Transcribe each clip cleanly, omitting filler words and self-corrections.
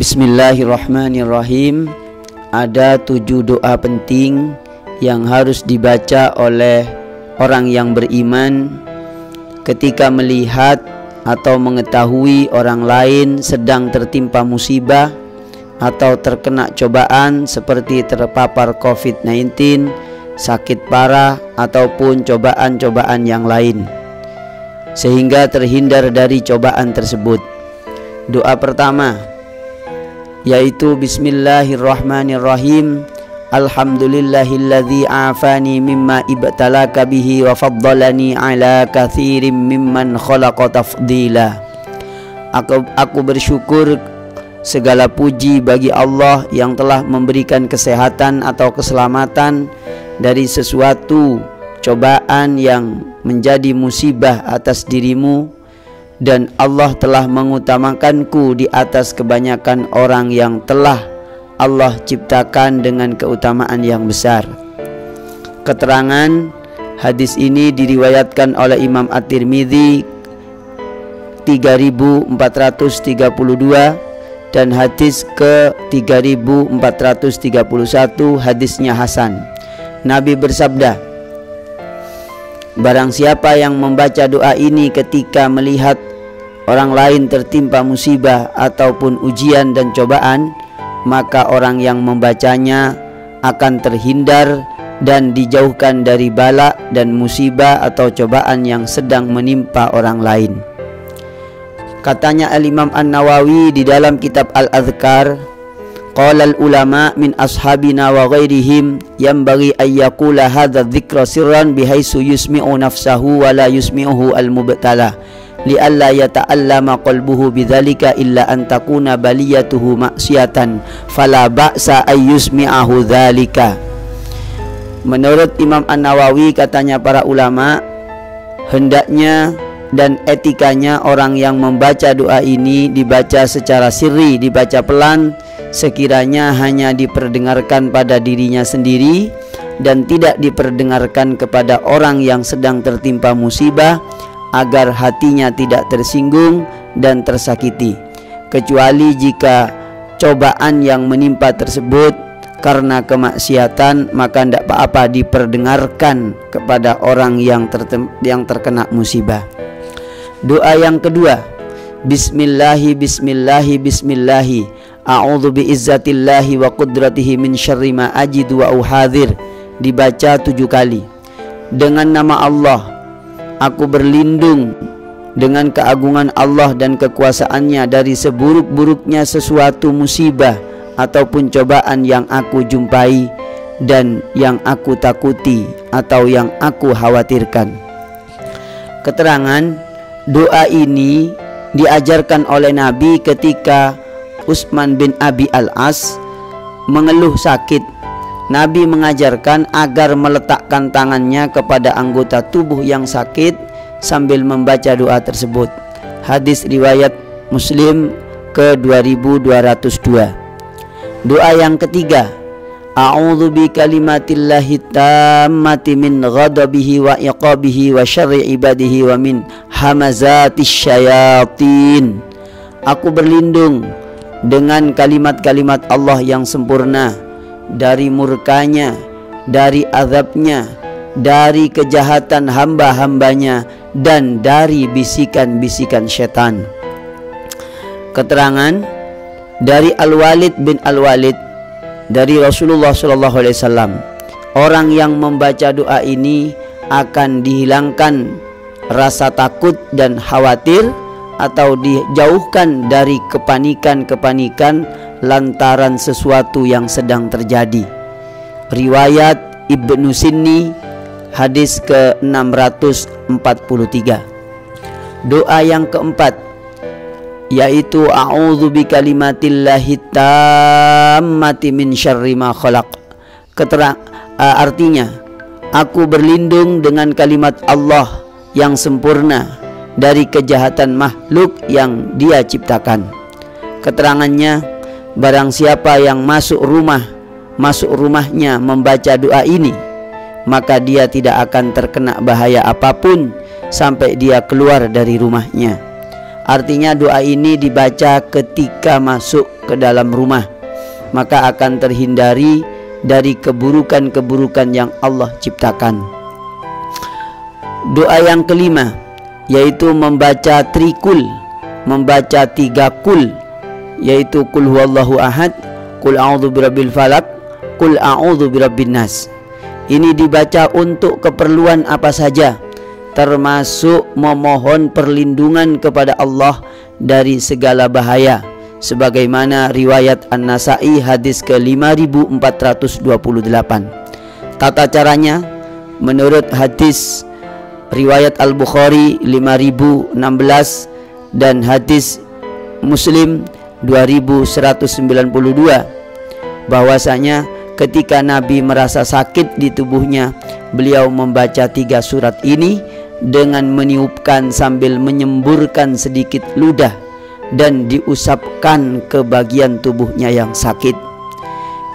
Bismillahirrahmanirrahim. Ada 7 doa penting yang harus dibaca oleh orang yang beriman ketika melihat atau mengetahui orang lain sedang tertimpa musibah atau terkena cobaan seperti terpapar COVID-19, sakit parah, ataupun cobaan-cobaan yang lain, sehingga terhindar dari cobaan tersebut. Doa pertama yaitu Bismillahirrahmanirrahim. Alhamdulillahilladzi afani mimma ibtalaka bihi wa faddalani ala katsirin mimman khalaqa tafdila. Aku bersyukur segala puji bagi Allah yang telah memberikan kesehatan atau keselamatan dari sesuatu cobaan yang menjadi musibah atas dirimu, dan Allah telah mengutamakanku di atas kebanyakan orang yang telah Allah ciptakan dengan keutamaan yang besar. Keterangan hadis ini diriwayatkan oleh Imam At-Tirmidzi 3432 dan hadis ke 3431 hadisnya hasan. Nabi bersabda, barang siapa yang membaca doa ini ketika melihat orang lain tertimpa musibah ataupun ujian dan cobaan, maka orang yang membacanya akan terhindar dan dijauhkan dari bala dan musibah atau cobaan yang sedang menimpa orang lain. Katanya Al-Imam An-Nawawi di dalam kitab Al-Adhkar, qala al-ulama min ashabina wa ghairihim yanbaghi an yaqula hadha dzikra sirran bihaitsu yusmi'u nafsahu wa la yusmi'uhu al-mubtala li'alla yata'allama qalbuhu bidzalika illa an takuna baliyatuhu maksiatan fala ba'sa ay yusmi'ahu dzalika. Menurut Imam An-Nawawi, katanya para ulama, hendaknya dan etikanya orang yang membaca doa ini dibaca secara sirri, dibaca pelan, sekiranya hanya diperdengarkan pada dirinya sendiri dan tidak diperdengarkan kepada orang yang sedang tertimpa musibah, agar hatinya tidak tersinggung dan tersakiti, kecuali jika cobaan yang menimpa tersebut karena kemaksiatan, maka tidak apa-apa diperdengarkan kepada orang yang terkena musibah. Doa yang kedua, Bismillahi Bismillahi Bismillahi a'udzu bi'izzatillahi wa qudratihi min syarri ma ajidu wa uhadzir, dibaca 7 kali. Dengan nama Allah, aku berlindung dengan keagungan Allah dan kekuasaannya dari seburuk-buruknya sesuatu musibah ataupun cobaan yang aku jumpai dan yang aku takuti atau yang aku khawatirkan. Keterangan doa ini diajarkan oleh Nabi ketika Utsman bin Abi Al-As mengeluh sakit. Nabi mengajarkan agar meletakkan tangannya kepada anggota tubuh yang sakit sambil membaca doa tersebut. Hadis riwayat Muslim ke 2202. Doa yang ketiga, a'udzu bi kalimatillahi tammati min ghadabihi wa iqabihi wa syarri ibadihi wa min hamazatis syayatin. Aku berlindung dengan kalimat-kalimat Allah yang sempurna dari murkanya, dari azabnya, dari kejahatan hamba-hambanya, dan dari bisikan-bisikan syaitan. Keterangan dari Al-Walid bin Al-Walid dari Rasulullah SAW, orang yang membaca doa ini akan dihilangkan rasa takut dan khawatir atau dijauhkan dari kepanikan-kepanikan lantaran sesuatu yang sedang terjadi. Riwayat Ibnu Sinni, hadis ke 643. Doa yang keempat yaitu a'udzu bi kalimatillahi tammati min syarri ma khalaq. Artinya, aku berlindung dengan kalimat Allah yang sempurna dari kejahatan makhluk yang Dia ciptakan. Keterangannya, barang siapa yang masuk rumahnya membaca doa ini, maka dia tidak akan terkena bahaya apapun sampai dia keluar dari rumahnya. Artinya doa ini dibaca ketika masuk ke dalam rumah, maka akan terhindari dari keburukan-keburukan yang Allah ciptakan. Doa yang kelima yaitu membaca trikul, membaca 3 kul, yaitu kul huwallahu ahad, kul a'udzu birabbil falaq, kul a'udzu birabbin nas. Ini dibaca untuk keperluan apa saja, termasuk memohon perlindungan kepada Allah dari segala bahaya, sebagaimana riwayat An-Nasa'i hadis ke-5428. Tata caranya menurut hadis riwayat Al-Bukhari 5016 dan hadis Muslim 2192, bahwasanya ketika Nabi merasa sakit di tubuhnya, beliau membaca 3 surat ini dengan meniupkan sambil menyemburkan sedikit ludah dan diusapkan ke bagian tubuhnya yang sakit.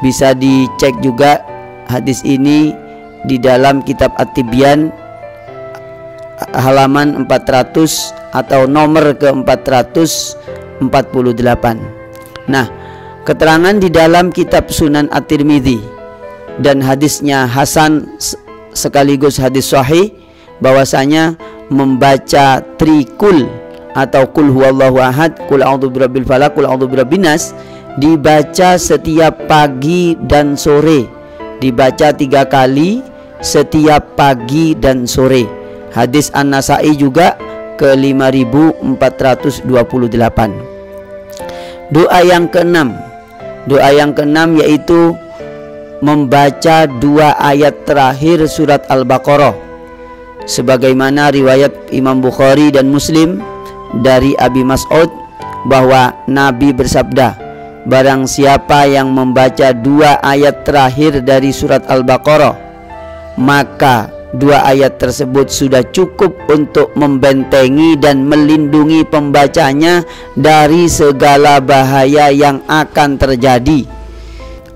Bisa dicek juga hadis ini di dalam kitab At-Tibyan halaman 400 atau nomor ke-448. Nah, keterangan di dalam kitab Sunan At-Tirmidzi dan hadisnya hasan sekaligus hadis sahih, bahwasanya membaca trikul atau kul huwallahu ahad, kul a'udzu birabbil falaq, kul a'udzu birabbin nas dibaca setiap pagi dan sore, dibaca 3 kali setiap pagi dan sore. Hadis An-Nasa'i juga ke 5428. Doa yang keenam, yaitu membaca 2 ayat terakhir surat Al-Baqarah, sebagaimana riwayat Imam Bukhari dan Muslim dari Abi Mas'ud bahwa Nabi bersabda, barang siapa yang membaca 2 ayat terakhir dari surat Al-Baqarah, maka 2 ayat tersebut sudah cukup untuk membentengi dan melindungi pembacanya dari segala bahaya yang akan terjadi.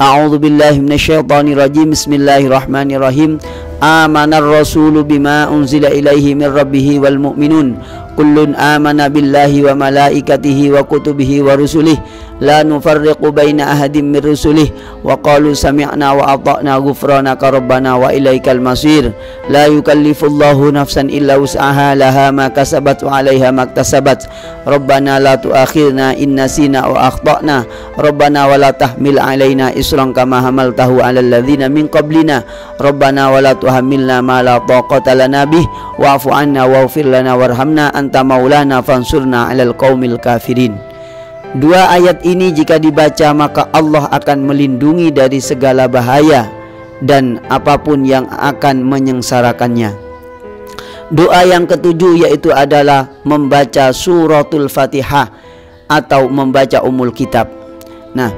A'udzubillahi minasyaitonirrajim. Bismillahirrahmanirrahim. Amanar rasulu bima unzila ilaihi min rabbih wal mu'minun kullun amana billahi wa malaikatihi wa kutubihi wa rusulih la nufarriqu baina ahadin min rusulih wa qalu sami'na wa ata'na ghufranaka rabbana wa ilaikal masir. La yukallifullahu nafsan illa wus'aha laha ma kasabat wa 'alaiha ma iktasabat. Rabbana la tu'akhirna in nasina wa akhtana. Rabbana wa la tahmil 'alaina isran kama hamaltahu 'alal ladzina min qablina. Rabbana wa la tuhammilna ma la taqata lana bih wa'fu 'anna waghfir lana warhamna anta maulana fansurna 'alal qaumil kafirin. 2 ayat ini jika dibaca maka Allah akan melindungi dari segala bahaya dan apapun yang akan menyengsarakannya. Doa yang ketujuh yaitu adalah membaca suratul Fatihah atau membaca Ummul Kitab. Nah,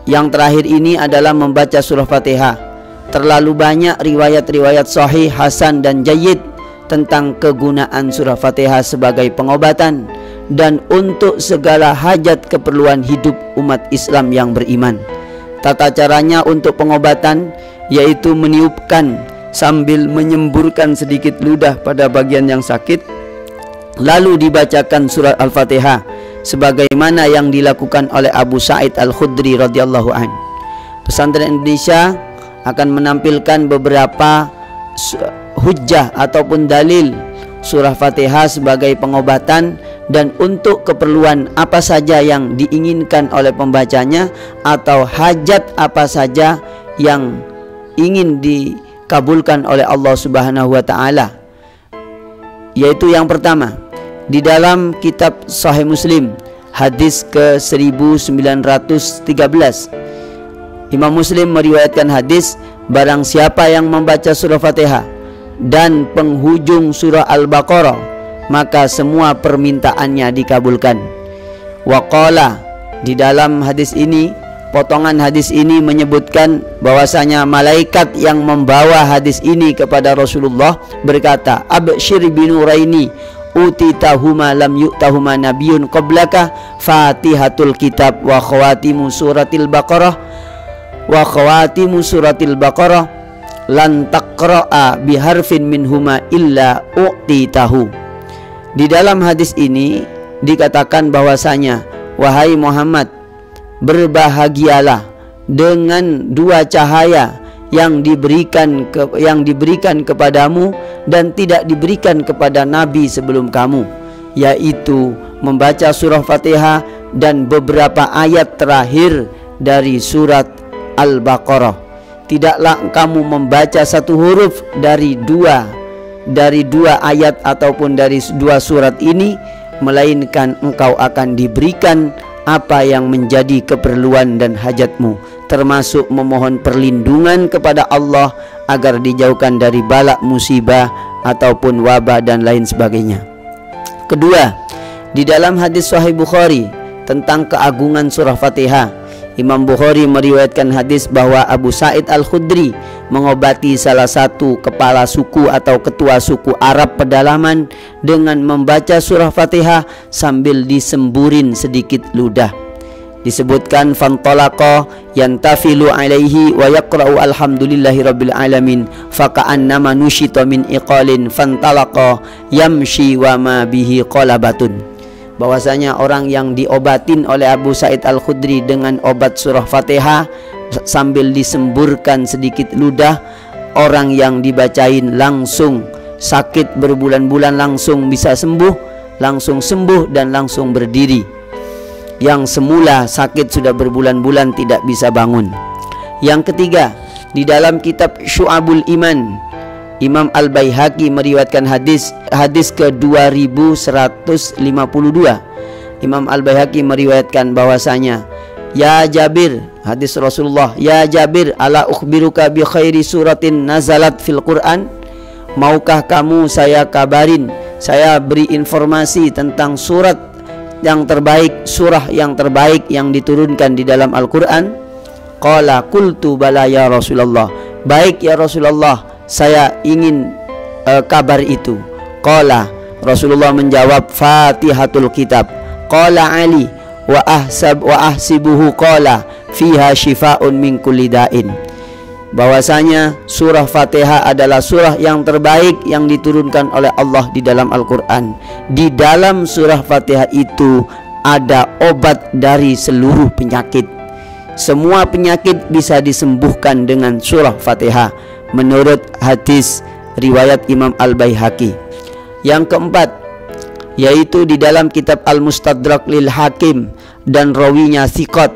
yang terakhir ini adalah membaca surah Fatihah. Terlalu banyak riwayat-riwayat sahih, hasan dan jayyid tentang kegunaan surah Fatihah sebagai pengobatan dan untuk segala hajat keperluan hidup umat Islam yang beriman. Tata caranya untuk pengobatan yaitu meniupkan sambil menyemburkan sedikit ludah pada bagian yang sakit, lalu dibacakan surat Al-Fatihah sebagaimana yang dilakukan oleh Abu Sa'id Al-Khudri radhiyallahu anhu. Pesantren Indonesia akan menampilkan beberapa hujjah ataupun dalil surah Fatihah sebagai pengobatan dan untuk keperluan apa saja yang diinginkan oleh pembacanya atau hajat apa saja yang ingin dikabulkan oleh Allah Subhanahu wa taala. Yaitu yang pertama, di dalam kitab Sahih Muslim hadis ke-1913, Imam Muslim meriwayatkan hadis, barang siapa yang membaca surah Fatihah dan penghujung surah Al-Baqarah maka semua permintaannya dikabulkan. Waqala, di dalam hadis ini, potongan hadis ini menyebutkan bahwasanya malaikat yang membawa hadis ini kepada Rasulullah berkata, absyir binuraini utitahuma lam yu'tahuma nabiyyun qablaka fatihatul kitab wa khawatimu suratil baqarah lan taqra'a biharfin minhuma illa u'titahu. Di dalam hadis ini dikatakan bahwasanya, wahai Muhammad, berbahagialah dengan dua cahaya yang diberikan kepadamu dan tidak diberikan kepada nabi sebelum kamu, yaitu membaca surah Fatihah dan beberapa ayat terakhir dari surat Al-Baqarah. Tidaklah kamu membaca satu huruf dari dua ayat ataupun dari dua surat ini, melainkan engkau akan diberikan apa yang menjadi keperluan dan hajatmu, termasuk memohon perlindungan kepada Allah agar dijauhkan dari bala musibah ataupun wabah dan lain sebagainya. Kedua, di dalam hadis Sahih Bukhari tentang keagungan surah Fatihah, Imam Bukhari meriwayatkan hadis bahwa Abu Sa'id Al-Khudri mengobati salah satu kepala suku atau ketua suku Arab pedalaman dengan membaca surah Fatihah sambil disemburin sedikit ludah. Disebutkan fantalaqa yantafilu alaihi wa yaqra'u alhamdulillahi rabbil alamin faka'annama nushita min iqalin fantalaqa yamshi wa ma bihi qalabatun. Bahwasanya orang yang diobatin oleh Abu Sa'id Al-Khudri dengan obat surah Fatihah sambil disemburkan sedikit ludah, orang yang dibacain langsung sakit berbulan-bulan langsung bisa sembuh, langsung sembuh dan langsung berdiri. Yang semula sakit sudah berbulan-bulan tidak bisa bangun. Yang ketiga, di dalam kitab Syu'abul Iman, Imam Al-Baihaqi meriwayatkan hadis ke 2152. Imam Al-Baihaqi meriwayatkan bahwasanya, ya Jabir, hadis Rasulullah, ya Jabir, ala ukhbiruka bi khairi suratin nazalat fil Quran? Maukah kamu saya kabarin, saya beri informasi tentang surat yang terbaik, surah yang terbaik yang diturunkan di dalam Al-Quran? Qala qultu bala ya Rasulullah. Baik ya Rasulullah, saya ingin kabar itu. Qala, Rasulullah menjawab, Fatihatul Kitab. Qala Ali wa ahsibuhu qala fiha shifaun min kulli da'in. Bahwasanya surah Fatihah adalah surah yang terbaik yang diturunkan oleh Allah di dalam Al-Quran. Di dalam surah Fatihah itu ada obat dari seluruh penyakit. Semua penyakit bisa disembuhkan dengan surah Fatihah, menurut hadis riwayat Imam Al-Baihaqi. Yang keempat, yaitu di dalam kitab Al-Mustadrak lil Hakim dan rawinya thiqat,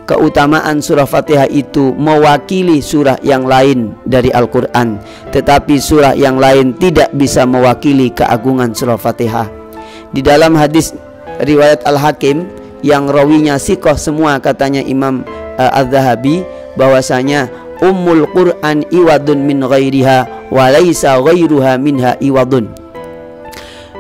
keutamaan surah Fatihah itu mewakili surah yang lain dari Al-Quran, tetapi surah yang lain tidak bisa mewakili keagungan surah Fatihah. Di dalam hadis riwayat Al-Hakim yang rawinya thiqah semua, katanya Imam Az-Zahabi, bahwasanya Ummul Quran iwadun min ghairiha wa laisa ghairuha minha iwadun.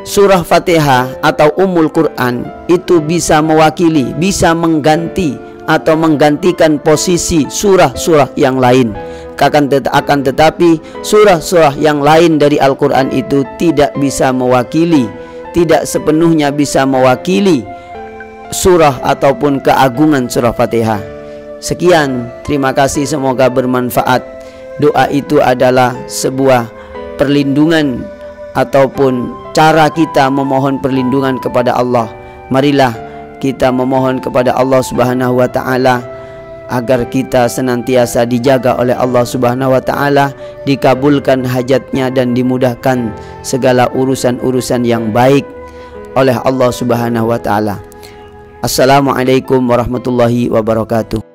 Surah Fatihah atau Ummul Quran itu bisa mewakili, bisa mengganti atau menggantikan posisi surah-surah yang lain. Akan tetapi surah-surah yang lain dari Al-Quran itu tidak bisa mewakili, tidak sepenuhnya bisa mewakili surah ataupun keagungan surah Fatihah. Sekian, terima kasih, semoga bermanfaat. Doa itu adalah sebuah perlindungan ataupun cara kita memohon perlindungan kepada Allah. Marilah kita memohon kepada Allah Subhanahu wa taala agar kita senantiasa dijaga oleh Allah Subhanahu wa taala, dikabulkan hajatnya dan dimudahkan segala urusan-urusan yang baik oleh Allah Subhanahu wa taala. Assalamualaikum warahmatullahi wabarakatuh.